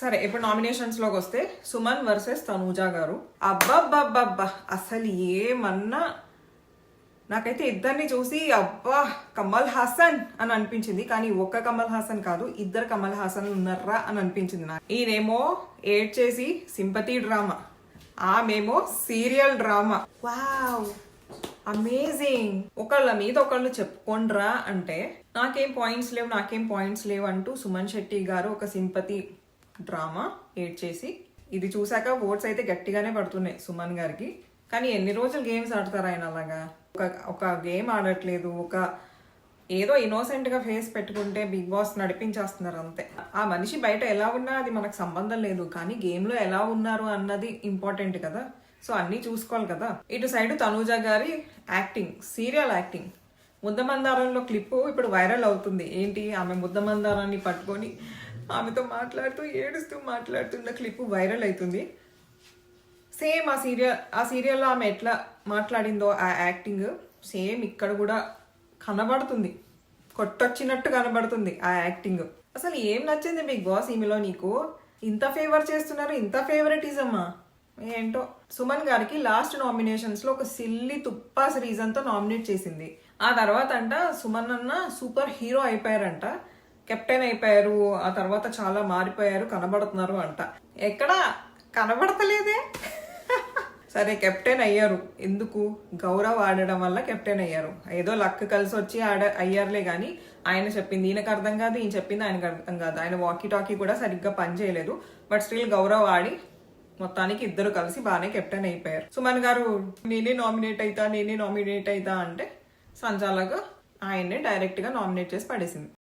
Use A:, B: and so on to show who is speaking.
A: సరే ఇప్పుడు నామినేషన్స్ లోకి వస్తే సుమన్ వర్సెస్ తనూజా గారు. అబ్బబ్బబ్బబ్బా అసలు ఏమన్నా నాకైతే ఇద్దరిని చూసి అబ్బా కమల్ హాసన్ అని అనిపించింది. కానీ ఒక్క కమల్ హాసన్ కాదు, ఇద్దరు కమల్ హాసన్ ఉన్నారా అని అనిపించింది నాకు. ఈయనేమో ఏడ్ చేసి సింపతి డ్రామా, ఆమెమో సీరియల్ డ్రామా. Wow amazing. ఒకళ్ళ మీద ఒకళ్ళు చెప్పుకోండ్రా అంటే నాకేం పాయింట్స్ లేవు అంటూ సుమన్ శెట్టి గారు ఒక సింపతి డ్రామా ఏడ్ చేసి, ఇది చూసాక ఓట్స్ అయితే గట్టిగానే పడుతున్నాయి సుమన్ గారికి. కానీ ఎన్ని రోజులు గేమ్స్ ఆడతారు ఆయన అలాగా? ఒక గేమ్ ఆడట్లేదు, ఏదో ఇన్నోసెంట్ గా ఫేస్ పెట్టుకుంటే బిగ్ బాస్ నడిపించేస్తున్నారు అంతే. ఆ మనిషి బయట ఎలా ఉన్నా అది మనకు సంబంధం లేదు, కానీ గేమ్ లో ఎలా ఉన్నారు అన్నది ఇంపార్టెంట్ కదా. సో అన్నీ చూసుకోవాలి కదా. ఇటు సైడ్ తనూజా గారి యాక్టింగ్, సీరియల్ యాక్టింగ్. ముద్దమందారంలో క్లిప్పు ఇప్పుడు వైరల్ అవుతుంది. ఏంటి, ఆమె ముద్దమందారాన్ని పట్టుకొని ఆమెతో మాట్లాడుతూ ఏడుస్తూ మాట్లాడుతున్న క్లిప్పు వైరల్ అవుతుంది. సేమ్ ఆ సీరియల్లో ఆమె ఎట్లా మాట్లాడిందో ఆ యాక్టింగ్ సేమ్ ఇక్కడ కూడా కనబడుతుంది, కొట్టొచ్చినట్టు కనబడుతుంది ఆ యాక్టింగ్. అసలు ఏం నచ్చింది బిగ్ బాస్ ఈమెలో నీకు? ఇంత ఫేవర్ చేస్తున్నారు, ఇంత ఫేవరెటిజమా ఏంటో. సుమన్ గారికి లాస్ట్ నామినేషన్స్ లో ఒక సిల్లీ తుప్పాస్ రీజన్ తో నామినేట్ చేసింది. ఆ తర్వాత అంట సుమన్ అన్న సూపర్ హీరో అయిపోయారంట, కెప్టెన్ అయిపోయారు, ఆ తర్వాత చాలా మారిపోయారు, కనబడుతున్నారు అంట. ఎక్కడా కనబడతలేదే. సరే కెప్టెన్ అయ్యారు, ఎందుకు? గౌరవ్ ఆడడం వల్ల కెప్టెన్ అయ్యారు. ఏదో లక్ కలిసి వచ్చి అయ్యారులే కానీ ఆయన చెప్పింది ఈయనకు అర్థం కాదు, ఈయన చెప్పింది ఆయనకు అర్థం కాదు. ఆయన వాకీ టాకీ కూడా సరిగ్గా పని చేయలేదు. బట్ స్టిల్ గౌరవ్ ఆడి మొత్తానికి ఇద్దరు కలిసి బాగానే కెప్టెన్ అయిపోయారు. సుమన్ గారు నేనే నామినేట్ అవుతా అంటే సంచాలక ఆయన్నే డైరెక్ట్ గా నామినేట్ చేసి పడేసింది.